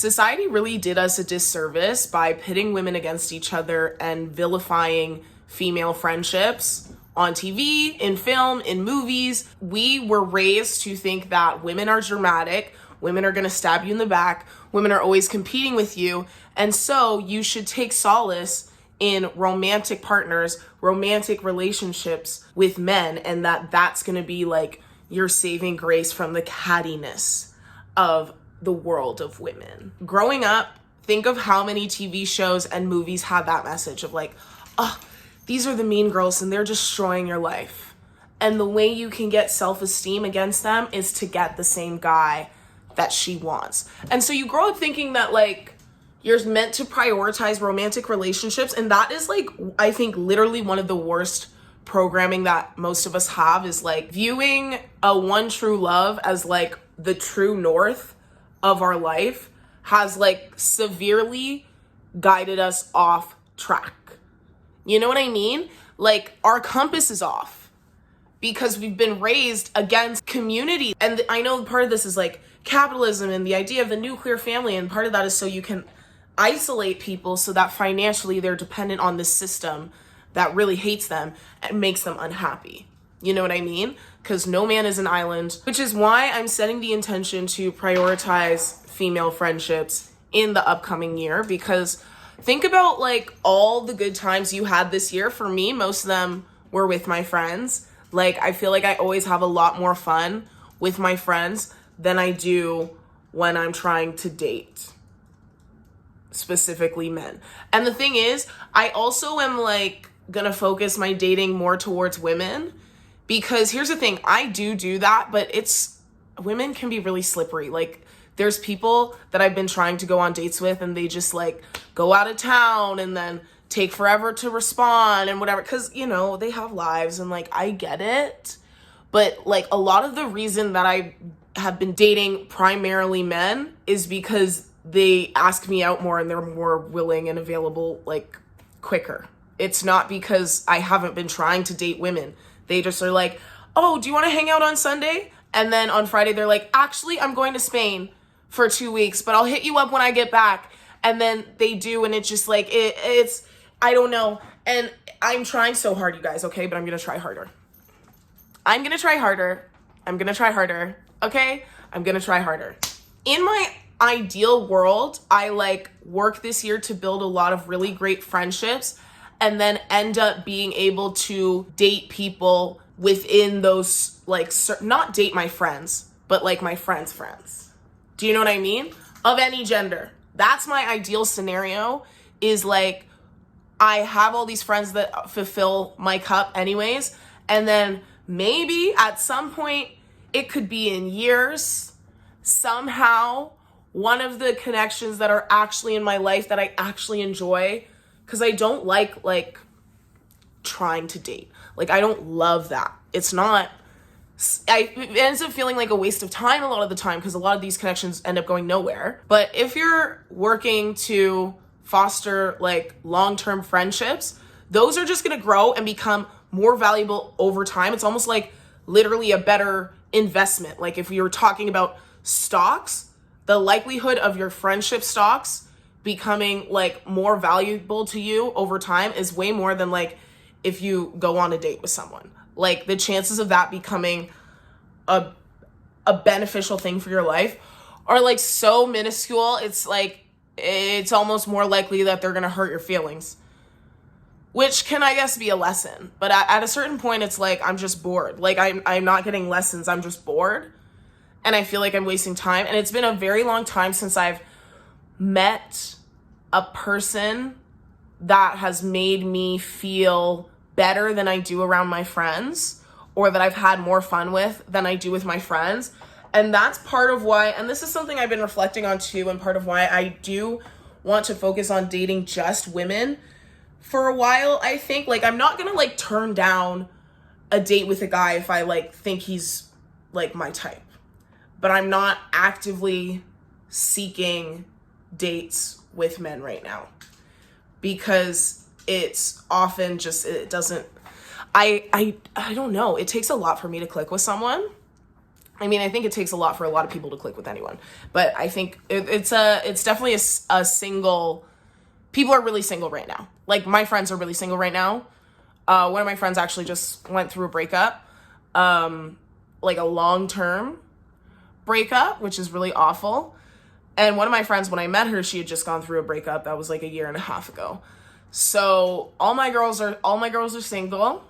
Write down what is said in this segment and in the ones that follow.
Society really did us a disservice by pitting women against each other and vilifying female friendships on TV, in film, in movies. We were raised to think that women are dramatic, women are gonna stab you in the back, women are always competing with you, and so you should take solace in romantic partners, romantic relationships with men, and that's gonna be like your saving grace from the cattiness of the world of women. Growing up, think of how many TV shows and movies had that message of like, oh, these are the mean girls and they're destroying your life. And the way you can get self-esteem against them is to get the same guy that she wants. And so you grow up thinking that like you're meant to prioritize romantic relationships, and that is like, I think literally one of the worst programming that most of us have, is like viewing a one true love as like the true north of our life has like severely guided us off track. You know what I mean? Like our compass is off because we've been raised against community. And I know part of this is like capitalism and the idea of the nuclear family, and part of that is so you can isolate people so that financially they're dependent on this system that really hates them and makes them unhappy. You know what I mean? Because no man is an island, which is why I'm setting the intention to prioritize female friendships in the upcoming year. Because think about like all the good times you had this year. For me, most of them were with my friends. Like, I feel like I always have a lot more fun with my friends than I do when I'm trying to date, specifically men. And the thing is, I also am like gonna focus my dating more towards women. Because here's the thing, I do that, but women can be really slippery. Like, there's people that I've been trying to go on dates with and they just like go out of town and then take forever to respond and whatever. Cause you know, they have lives and like, I get it. But like a lot of the reason that I have been dating primarily men is because they ask me out more and they're more willing and available like quicker. It's not because I haven't been trying to date women. They just are like, oh, do you want to hang out on Sunday? And then on Friday, they're like, actually, I'm going to Spain for 2 weeks, but I'll hit you up when I get back. And then they do, and it's just like, it's, I don't know. And I'm trying so hard, you guys, okay? But I'm going to try harder. I'm going to try harder. I'm going to try harder, okay? I'm going to try harder. In my ideal world, I like work this year to build a lot of really great friendships and then end up being able to date people within those, like, not date my friends, but like my friends' friends. Do you know what I mean? Of any gender. That's my ideal scenario, is like, I have all these friends that fulfill my cup anyways, and then maybe at some point, it could be in years, somehow, one of the connections that are actually in my life that I actually enjoy, because I don't like trying to date. Like, I don't love that. It's not, it ends up feeling like a waste of time a lot of the time because a lot of these connections end up going nowhere. But if you're working to foster like long-term friendships, those are just going to grow and become more valuable over time. It's almost like literally a better investment. Like if we were talking about stocks, the likelihood of your friendship stocks becoming like more valuable to you over time is way more than like if you go on a date with someone. Like the chances of that becoming a beneficial thing for your life are like so minuscule. It's like, it's almost more likely that they're going to hurt your feelings, which can, I guess, be a lesson. But at a certain point, it's like, I'm just bored. Like I'm not getting lessons. I'm just bored. And I feel like I'm wasting time. And it's been a very long time since I've met a person that has made me feel better than I do around my friends, or that I've had more fun with than I do with my friends. And that's part of why, and this is something I've been reflecting on too, and part of why I do want to focus on dating just women for a while. I think like I'm not gonna like turn down a date with a guy if I like think he's like my type, but I'm not actively seeking dates with men right now because it's often just, it doesn't, I don't know. It takes a lot for me to click with someone. I mean, I think it takes a lot for a lot of people to click with anyone, but I think it's definitely a single, people are really single right now. Like, my friends are really single right now. One of my friends actually just went through a breakup, like a long-term breakup, which is really awful. And one of my friends, when I met her, she had just gone through a breakup that was like a year and a half ago. So all my girls are single,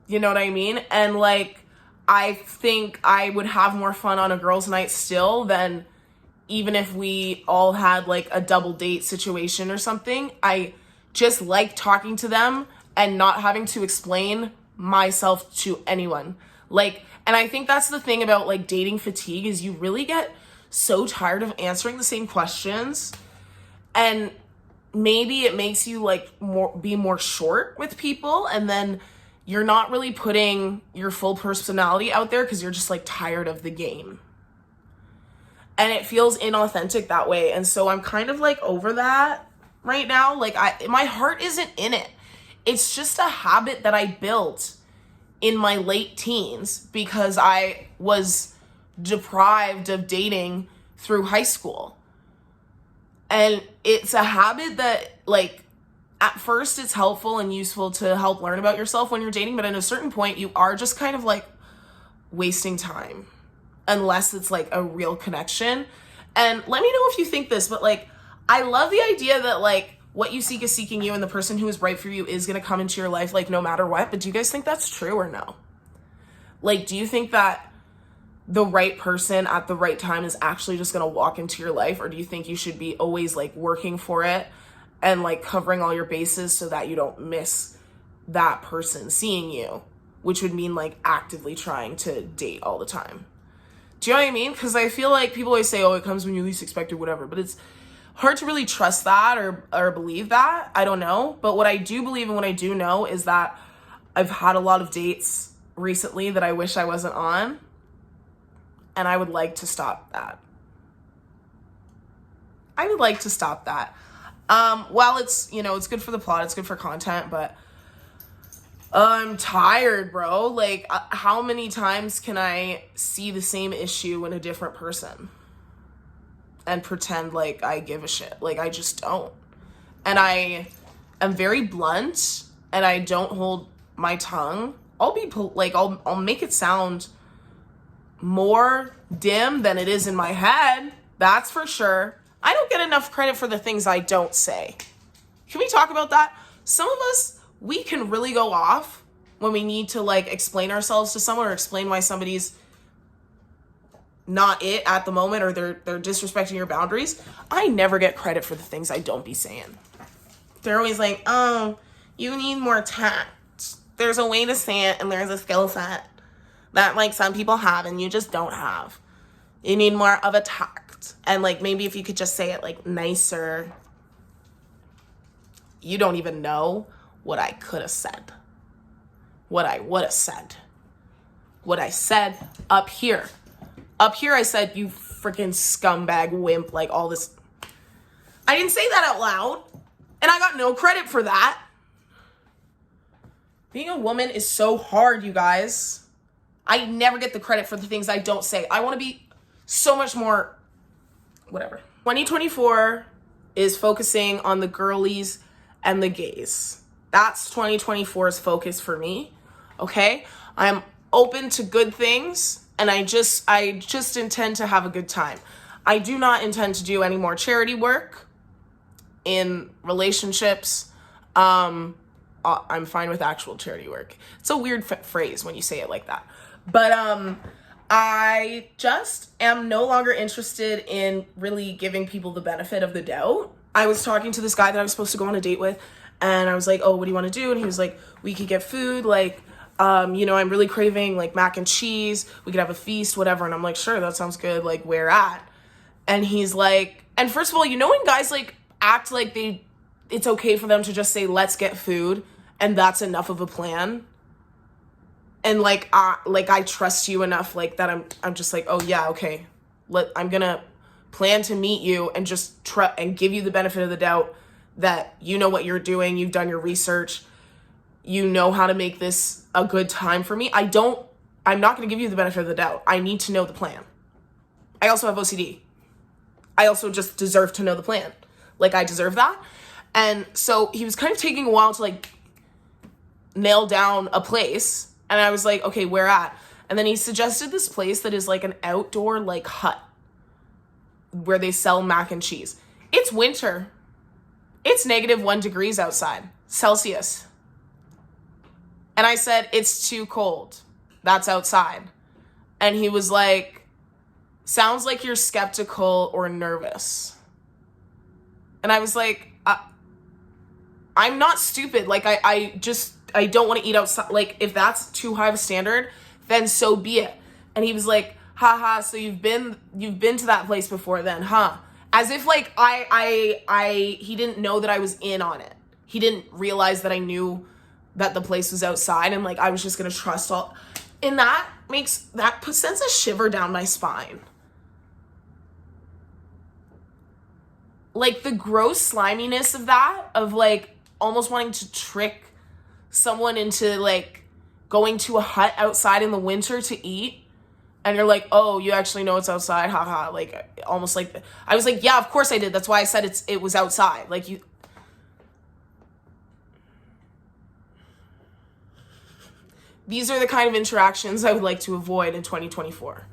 you know what I mean? And like, I think I would have more fun on a girls' night still than even if we all had like a double date situation or something. I just like talking to them and not having to explain myself to anyone. Like, and I think that's the thing about like dating fatigue, is you really get so tired of answering the same questions, and maybe it makes you like be more short with people, and then you're not really putting your full personality out there because you're just like tired of the game. And it feels inauthentic that way. And so I'm kind of like over that right now. Like, my heart isn't in it. It's just a habit that I built in my late teens because I was deprived of dating through high school. And it's a habit that, like, at first it's helpful and useful to help learn about yourself when you're dating, but at a certain point you are just kind of like wasting time unless it's like a real connection. And let me know if you think this, but like, I love the idea that like what you seek is seeking you, and the person who is right for you is going to come into your life like no matter what. But do you guys think that's true or no? Like, do you think that the right person at the right time is actually just going to walk into your life? Or do you think you should be always like working for it and like covering all your bases so that you don't miss that person seeing you, which would mean like actively trying to date all the time? Do you know what I mean? Because I feel like people always say, oh, it comes when you least expect it, whatever. But it's hard to really trust that or believe that. I don't know. But what I do believe and what I do know is that I've had a lot of dates recently that I wish I wasn't on. And I would like to stop that. I would like to stop that. While it's, you know, it's good for the plot, it's good for content, but I'm tired, bro. Like, how many times can I see the same issue in a different person and pretend like I give a shit? Like, I just don't. And I am very blunt, and I don't hold my tongue. I'll be like, I'll make it sound more dim than it is in my head. That's for sure. I don't get enough credit for the things I don't say. Can we talk about that? Some of us, we can really go off when we need to like explain ourselves to someone or explain why somebody's not it at the moment, or they're disrespecting your boundaries. I never get credit for the things I don't be saying. They're always like, oh, you need more tact. There's a way to say it, and there's a skill set that like some people have and you just don't have. You need more of a tact. And like, maybe if you could just say it like nicer. You don't even know what I could have said. What I would have said. What I said up here. Up here I said, you freaking scumbag wimp, like all this. I didn't say that out loud. And I got no credit for that. Being a woman is so hard, you guys. I never get the credit for the things I don't say. I want to be so much more, whatever. 2024 is focusing on the girlies and the gays. That's 2024's focus for me, okay? I'm open to good things, and I just intend to have a good time. I do not intend to do any more charity work in relationships. I'm fine with actual charity work. It's a weird phrase when you say it like that. But I just am no longer interested in really giving people the benefit of the doubt. I was talking to this guy that I was supposed to go on a date with, and I was like, oh, what do you want to do? And he was like, we could get food, like, you know, I'm really craving like mac and cheese. We could have a feast, whatever. And I'm like, sure, that sounds good. Like, where at? And he's like, and first of all, you know when guys like act like it's okay for them to just say, let's get food, and that's enough of a plan? And like I trust you enough, like that I'm just like, oh yeah, okay. I'm gonna plan to meet you and just try and give you the benefit of the doubt that you know what you're doing, you've done your research, you know how to make this a good time for me. I don't I'm not going to give you the benefit of the doubt. I need to know the plan. I also have OCD. I also just deserve to know the plan. Like, I deserve that. And so he was kind of taking a while to like nail down a place. And I was like, okay, where at? And then he suggested this place that is like an outdoor like hut where they sell mac and cheese. It's winter. It's -1 degrees outside, Celsius. And I said, it's too cold. That's outside. And he was like, sounds like you're skeptical or nervous. And I was like, I'm not stupid. Like, I don't want to eat outside. Like, if that's too high of a standard, then so be it. And he was like, haha, so you've been to that place before then, huh? As if like he didn't know that I was in on it. He didn't realize that I knew that the place was outside and like I was just gonna trust all. And that sends a shiver down my spine. Like the gross sliminess of that, of like almost wanting to trick someone into like going to a hut outside in the winter to eat. And you're like, oh, you actually know it's outside? Haha. Like, almost like, I was like, yeah, of course I did. That's why I said it was outside. Like, you. These are the kind of interactions I would like to avoid in 2024.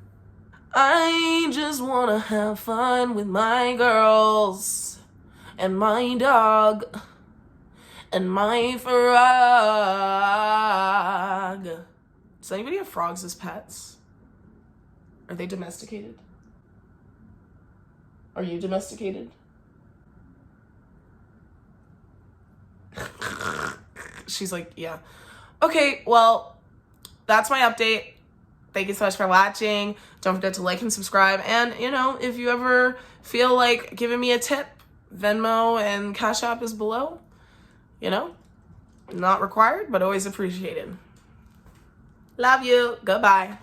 I just want to have fun with my girls and my dog and my frog. Does anybody have frogs as pets? Are they domesticated? Are you domesticated? She's like, yeah. Okay, well, that's my update. Thank you so much for watching. Don't forget to like and subscribe. And, you know, if you ever feel like giving me a tip, Venmo and Cashapp is below. You know, not required, but always appreciated. Love you. Goodbye.